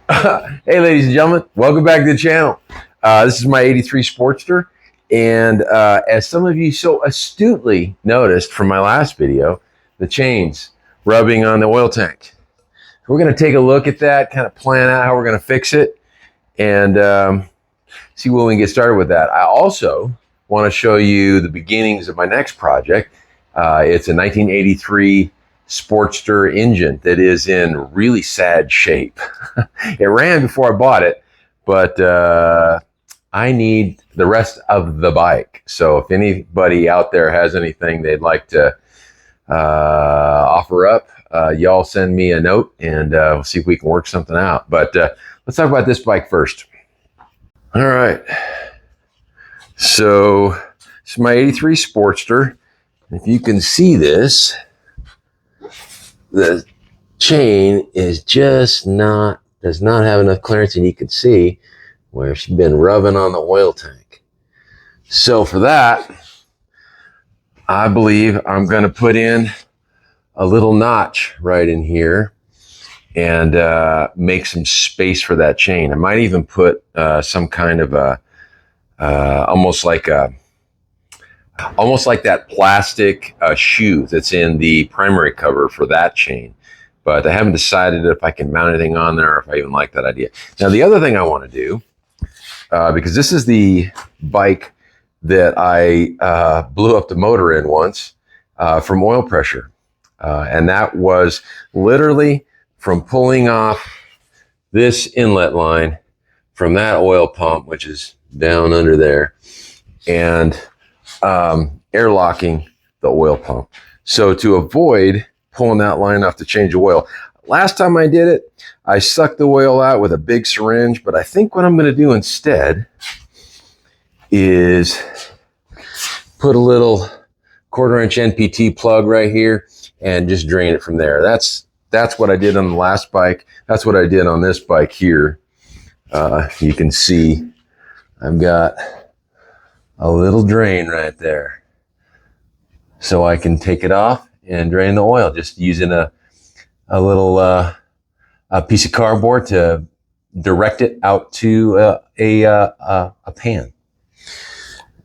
Hey, ladies and gentlemen, welcome back to the channel. This is my '83 Sportster, and as some of you so astutely noticed from my last video, the chains rubbing on the oil tank. We're going to take a look at that, kind of plan out how we're going to fix it, and see when we can get started with that. I also want to show you the beginnings of my next project. It's a 1983 Sportster engine that is in really sad shape. It ran before I bought it, but I need the rest of the bike. So if anybody out there has anything they'd like to offer up, y'all send me a note and we'll see if we can work something out. But let's talk about this bike first. All right. So it's my '83 Sportster. If you can see this, the chain is just does not have enough clearance, and you can see where she's been rubbing on the oil tank. So for that, I believe I'm going to put in a little notch right in here and make some space for that chain. I might even put some kind of a almost like that plastic shoe that's in the primary cover for that chain. But I haven't decided if I can mount anything on there or if I even like that idea. Now, the other thing I want to do, because this is the bike that I blew up the motor in once from oil pressure. And that was literally from pulling off this inlet line from that oil pump, which is down under there, and airlocking the oil pump. So to avoid pulling that line off to change the oil, last time I did it, I sucked the oil out with a big syringe, but I think what I'm going to do instead is put a little 1/4-inch NPT plug right here and just drain it from there. That's what I did on the last bike. That's what I did on this bike here. You can see I've got a little drain right there, so I can take it off and drain the oil just using a little a piece of cardboard to direct it out to a pan.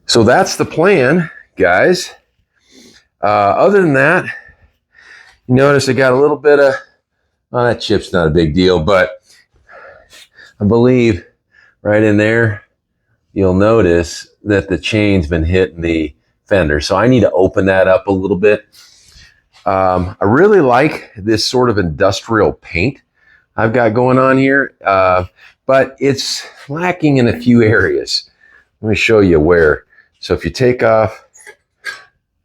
So that's the plan, guys. Other than that, you notice I got a little bit of, well, that chip's not a big deal, but I believe right in there, you'll notice that the chain's been hitting the fender. So I need to open that up a little bit. I really like this sort of industrial paint I've got going on here, but it's lacking in a few areas. Let me show you where. So if you take off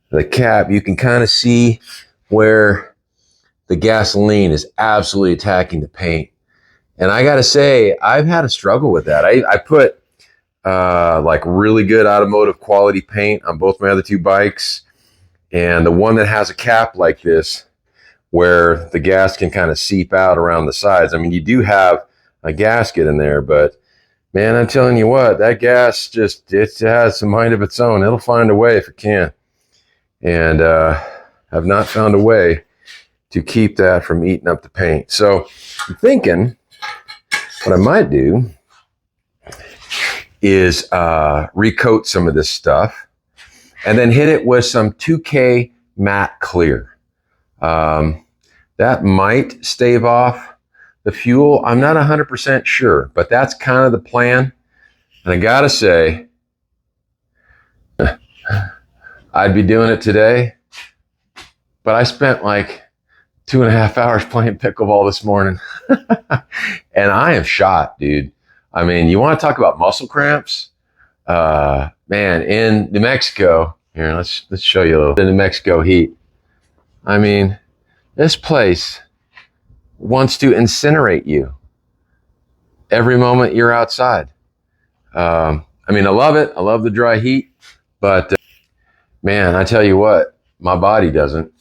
the cap, you can kind of see where the gasoline is absolutely attacking the paint. And I got to say, I've had a struggle with that. I put like really good automotive quality paint on both my other two bikes. And the one that has a cap like this, where the gas can kind of seep out around the sides. I mean, you do have a gasket in there, but man, I'm telling you what, that gas it has a mind of its own. It'll find a way if it can. And I've not found a way to keep that from eating up the paint. So I'm thinking what I might do is recoat some of this stuff and then hit it with some 2K matte clear. That might stave off the fuel. I'm not 100% sure, but that's kind of the plan. And I gotta say, I'd be doing it today, but I spent like 2.5 hours playing pickleball this morning. And I am shot, dude. I mean, you want to talk about muscle cramps? Man, in New Mexico, here, let's show you a little. The New Mexico heat. I mean, this place wants to incinerate you every moment you're outside. I mean, I love it. I love the dry heat, but man, I tell you what, my body doesn't.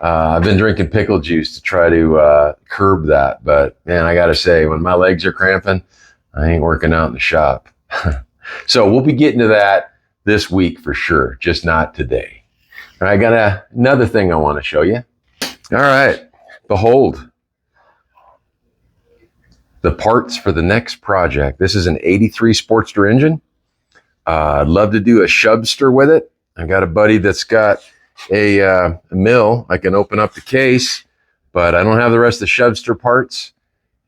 I've been drinking pickle juice to try to curb that, but man, I gotta say, when my legs are cramping, I ain't working out in the shop. So we'll be getting to that this week for sure, just not today. All right, I got another thing I want to show you. All right, behold. the parts for the next project. This is an 83 Sportster engine. I'd love to do a Shovster with it. I got a buddy that's got a mill. I can open up the case, but I don't have the rest of the Shovster parts.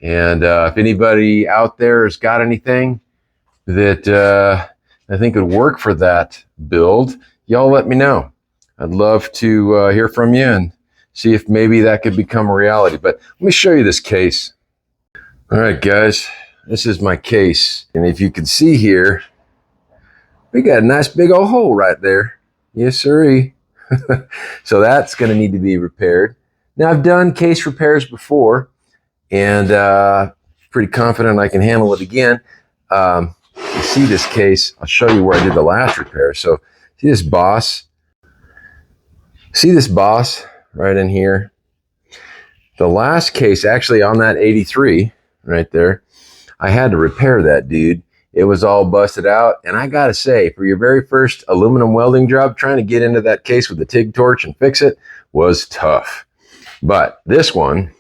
And if anybody out there has got anything that I think would work for that build, y'all let me know. I'd love to hear from you and see if maybe that could become a reality. But let me show you this case. All right, guys, this is my case. And if you can see here, we got a nice big old hole right there. Yes, sirree. So that's going to need to be repaired. Now, I've done case repairs before, and pretty confident I can handle it again. You see this case, I'll show you where I did the last repair. So see this boss? See this boss right in here? The last case, actually on that 83 right there, I had to repair that dude. It was all busted out. And I got to say, for your very first aluminum welding job, trying to get into that case with the TIG torch and fix it was tough. But this one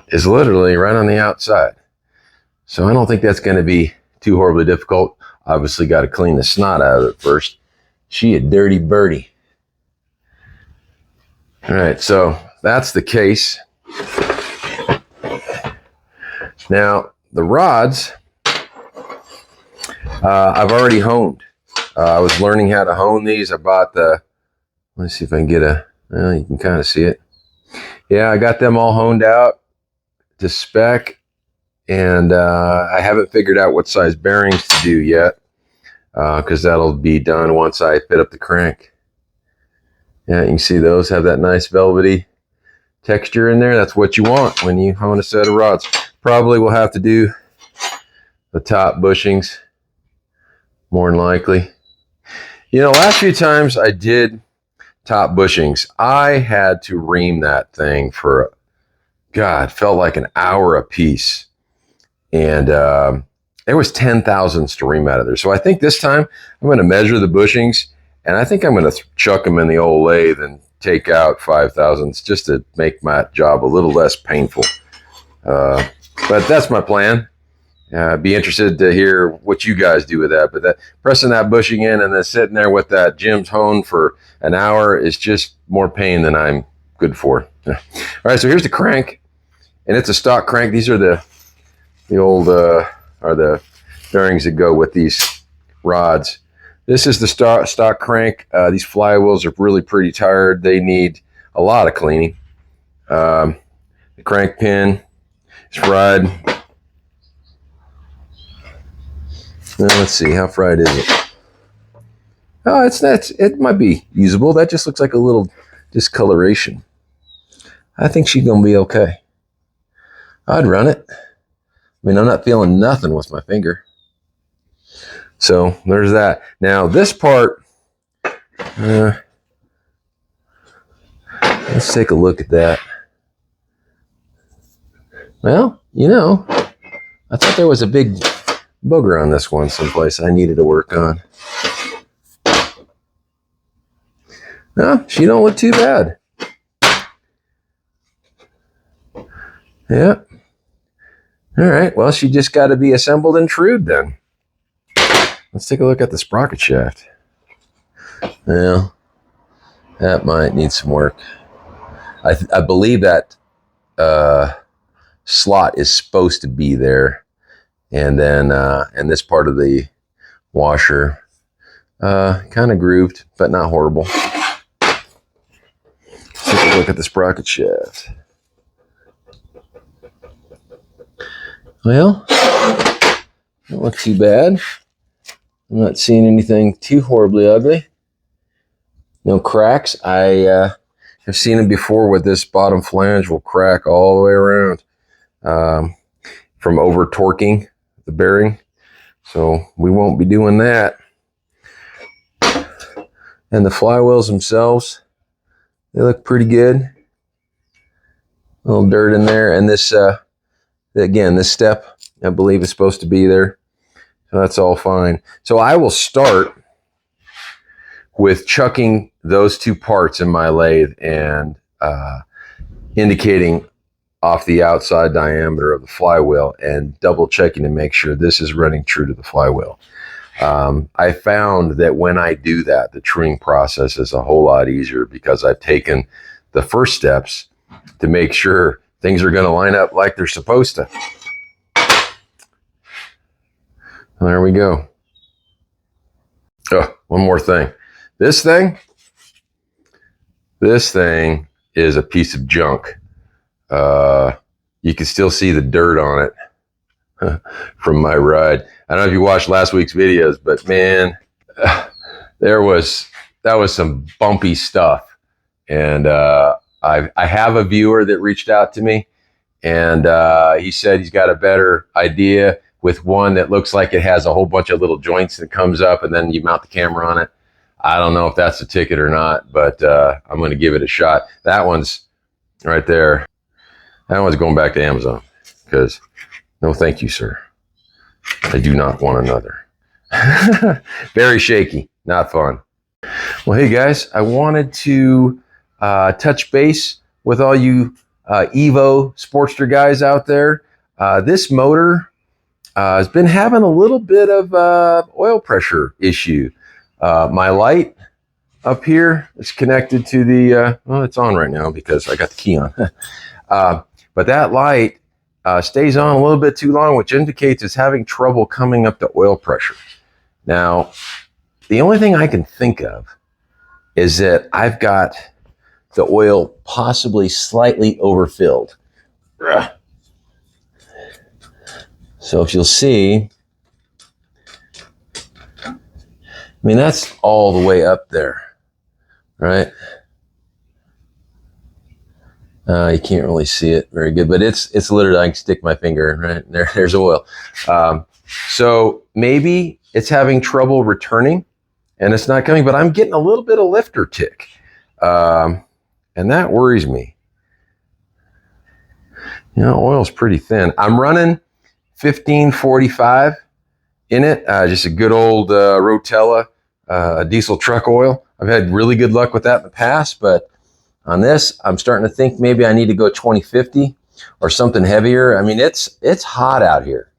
is literally right on the outside. So I don't think that's going to be too horribly difficult. Obviously got to clean the snot out of it first. She a dirty birdie. All right, so that's the case. Now, the rods, I've already honed. I was learning how to hone these. I bought the, let's see if I can get a, well, you can kind of see it. Yeah, I got them all honed out to spec. And I haven't figured out what size bearings to do yet, because that'll be done once I fit up the crank. Yeah, you can see those have that nice velvety texture in there. That's what you want when you hone a set of rods. Probably will have to do the top bushings, more than likely. You know, last few times I did top bushings, I had to ream that thing for, God, felt like an hour a piece. And there was 10 thousandths to ream out of there. So I think this time I'm going to measure the bushings, and I think I'm going to chuck them in the old lathe and take out 5 thousandths just to make my job a little less painful. But that's my plan. Be interested to hear what you guys do with that. But that, pressing that bushing in and then sitting there with that Jim's hone for an hour is just more pain than I'm good for. All right, so here's the crank, and it's a stock crank. These are the old are the bearings that go with these rods. This is the stock crank. These flywheels are really pretty tired. They need a lot of cleaning. The crank pin is fried. Now, let's see, how fried is it? Oh, it might be usable. That just looks like a little discoloration. I think she's gonna be okay. I'd run it. I mean, I'm not feeling nothing with my finger. So there's that. Now this part, let's take a look at that. Well, you know, I thought there was a big booger on this one someplace I needed to work on. No, she don't look too bad. Yeah. All right, well, she just got to be assembled and trued then. Let's take a look at the sprocket shaft. Well, that might need some work. I believe that slot is supposed to be there. And then and this part of the washer, kind of grooved, but not horrible. Let's take a look at the sprocket shaft. Well, don't look too bad. I'm not seeing anything too horribly ugly. No cracks. I have seen them before with this bottom flange will crack all the way around from over torquing the bearing. So we won't be doing that. And the flywheels themselves, they look pretty good. A little dirt in there. And this, again, this step, I believe, is supposed to be there. So that's all fine. So I will start with chucking those two parts in my lathe and indicating off the outside diameter of the flywheel and double checking to make sure this is running true to the flywheel. I found that when I do that, the truing process is a whole lot easier because I've taken the first steps to make sure things are going to line up like they're supposed to. There we go. Oh, one more thing. This thing is a piece of junk. You can still see the dirt on it from my ride. I don't know if you watched last week's videos, but man, that was some bumpy stuff. And I have a viewer that reached out to me, and he said he's got a better idea with one that looks like it has a whole bunch of little joints that comes up, and then you mount the camera on it. I don't know if that's a ticket or not, but I'm going to give it a shot. That one's right there. That one's going back to Amazon because no thank you, sir. I do not want another. Very shaky, not fun. Well, hey guys, I wanted to touch base with all you Evo Sportster guys out there. This motor has been having a little bit of oil pressure issue. My light up here is connected to the, well, it's on right now because I got the key on. But that light stays on a little bit too long, which indicates it's having trouble coming up to oil pressure. Now, the only thing I can think of is that I've got the oil possibly slightly overfilled. So if you'll see, I mean, that's all the way up there, right? You can't really see it very good, but it's literally, I can stick my finger right there's oil. So maybe it's having trouble returning and it's not coming, but I'm getting a little bit of lifter tick. And that worries me. You know, oil's pretty thin. I'm running 1545 in it, just a good old Rotella diesel truck oil. I've had really good luck with that in the past, but on this, I'm starting to think maybe I need to go 2050 or something heavier. I mean, it's hot out here,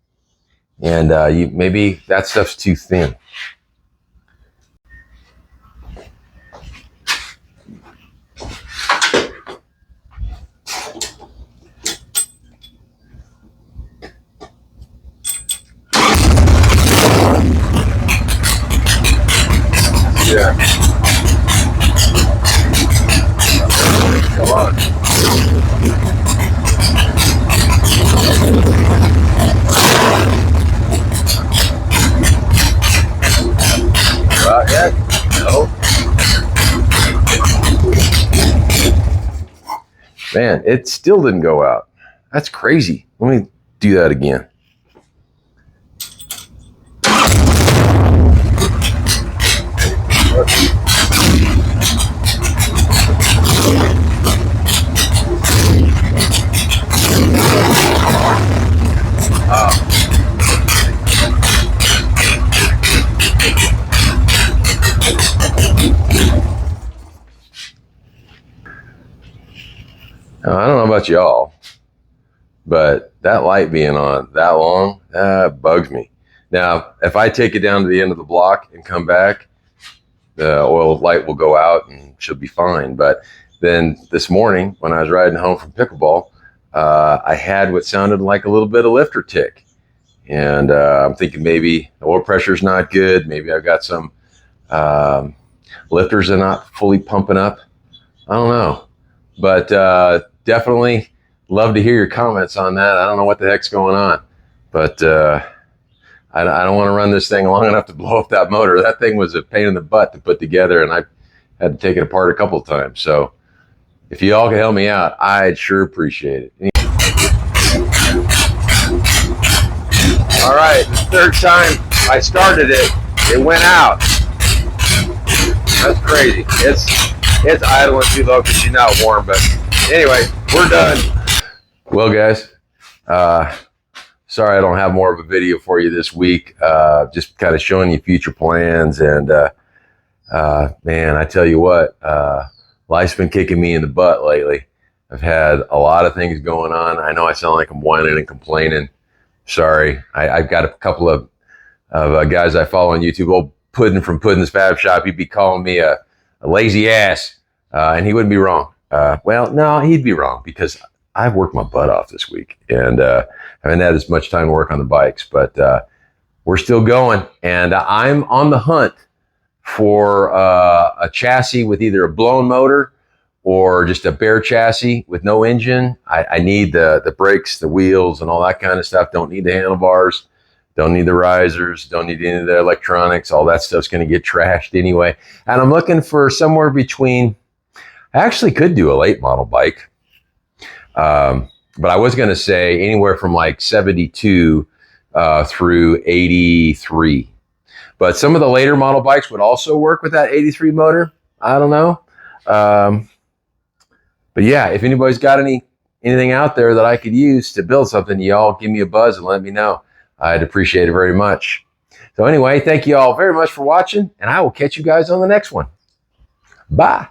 and maybe that stuff's too thin. Yeah. Come on. Yeah. No. Man, it still didn't go out. That's crazy. Let me do that again. Now, I don't know about y'all, but that light being on that long, bugs me. Now, if I take it down to the end of the block and come back, the oil light will go out and she'll be fine. But then this morning when I was riding home from pickleball, I had what sounded like a little bit of lifter tick. And I'm thinking maybe the oil pressure's not good. Maybe I've got some lifters are not fully pumping up. I don't know. But definitely love to hear your comments on that. I don't know what the heck's going on. But I don't want to run this thing long enough to blow up that motor. That thing was a pain in the butt to put together, and I had to take it apart a couple of times. So if you all can help me out, I'd sure appreciate it. All right, the third time I started it, it went out. That's crazy. It's idling too low because she's not warm, but anyway, we're done. Well, guys, sorry I don't have more of a video for you this week. Just kind of showing you future plans, and man, I tell you what, life's been kicking me in the butt lately. I've had a lot of things going on. I know I sound like I'm whining and complaining. Sorry. I've got a couple of guys I follow on YouTube. Old Puddin from Puddin's Fab Shop. He'd be calling me a lazy ass. And he wouldn't be wrong. Well, no, he'd be wrong because I've worked my butt off this week and haven't had as much time to work on the bikes, but we're still going. And I'm on the hunt for a chassis with either a blown motor or just a bare chassis with no engine. I need the brakes, the wheels, and all that kind of stuff. Don't need the handlebars. Don't need the risers. Don't need any of the electronics. All that stuff's going to get trashed anyway. And I'm looking for somewhere between... I actually could do a late model bike. But I was going to say anywhere from like 72 through 83. But some of the later model bikes would also work with that 83 motor. I don't know. But yeah, if anybody's got anything out there that I could use to build something, y'all give me a buzz and let me know. I'd appreciate it very much. So anyway, thank you all very much for watching, and I will catch you guys on the next one. Bye.